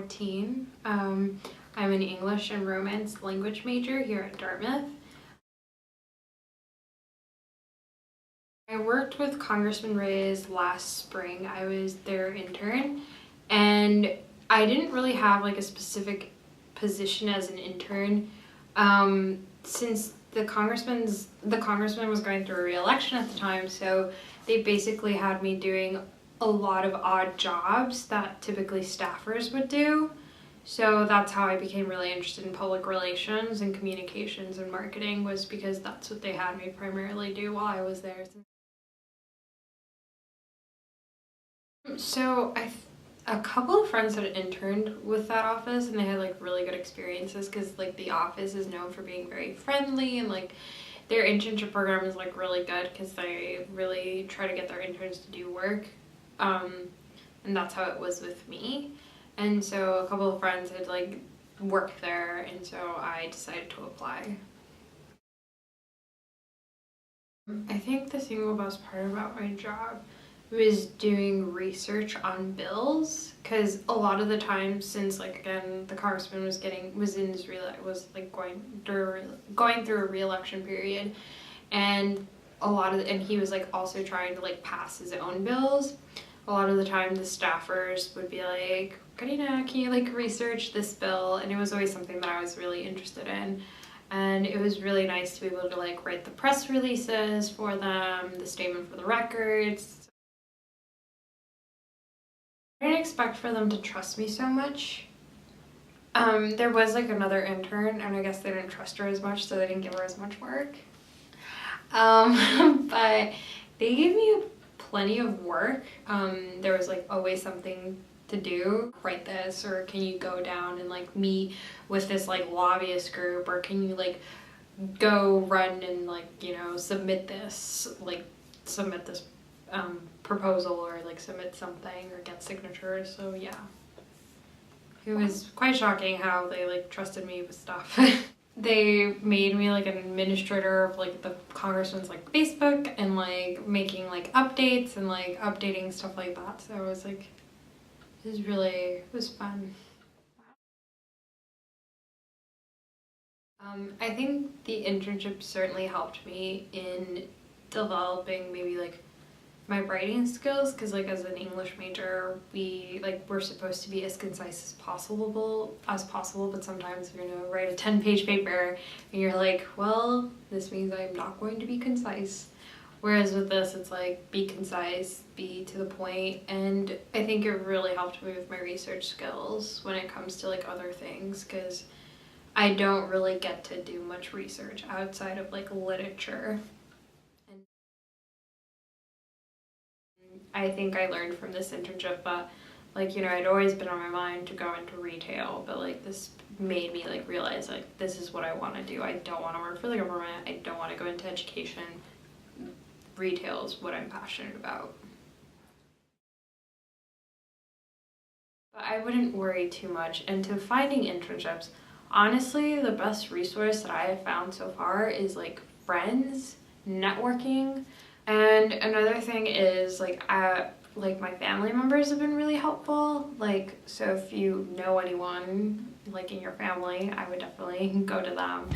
14. I'm an English and Romance language major here at Dartmouth. I worked with Congressman Reyes last spring. I was their intern, and I didn't really have like a specific position as an intern since the congressman was going through a re-election at the time, so they basically had me doing a lot of odd jobs that typically staffers would do. So that's how I became really interested in public relations and communications and marketing, was because that's what they had me primarily do while I was there. So a couple of friends had interned with that office, and they had like really good experiences because like the office is known for being very friendly, and like their internship program is like really good because they really try to get their interns to do work. And that's how it was with me. And so a couple of friends had like worked there, and so I decided to apply. I think the single best part about my job was doing research on bills, because a lot of the time, since like again the congressman was going through a re-election period, and and he was like also trying to like pass his own bills. A lot of the time the staffers would be like, Carinna, can you like research this bill? And it was always something that I was really interested in. And it was really nice to be able to like write the press releases for them, the statement for the records. I didn't expect for them to trust me so much. There was like another intern, and I guess they didn't trust her as much, so they didn't give her as much work. But they gave me plenty of work. There was like always something to do. Write this, or can you go down and like meet with this like lobbyist group, or can you like go run and like, you know, submit this proposal, or like submit something or get signatures. So yeah, it was quite shocking how they like trusted me with stuff. They made me like an administrator of like the congressman's like Facebook, and like making like updates and like updating stuff like that. So it was like, it was fun. I think the internship certainly helped me in developing maybe like my writing skills, because like as an English major we're supposed to be as concise as possible, but sometimes you're gonna write a 10-page paper and you're like, well, this means I'm not going to be concise. Whereas with this, it's like, be concise, be to the point, and I think it really helped me with my research skills when it comes to like other things, because I don't really get to do much research outside of like literature. I think I learned from this internship that, like, you know, I'd always been on my mind to go into retail, but like this made me like realize like this is what I want to do. I don't want to work for the government. I don't want to go into education. Retail is what I'm passionate about. But I wouldn't worry too much. And to finding internships, honestly, the best resource that I have found so far is like friends, networking. And another thing is like my family members have been really helpful. Like, so if you know anyone like in your family, I would definitely go to them.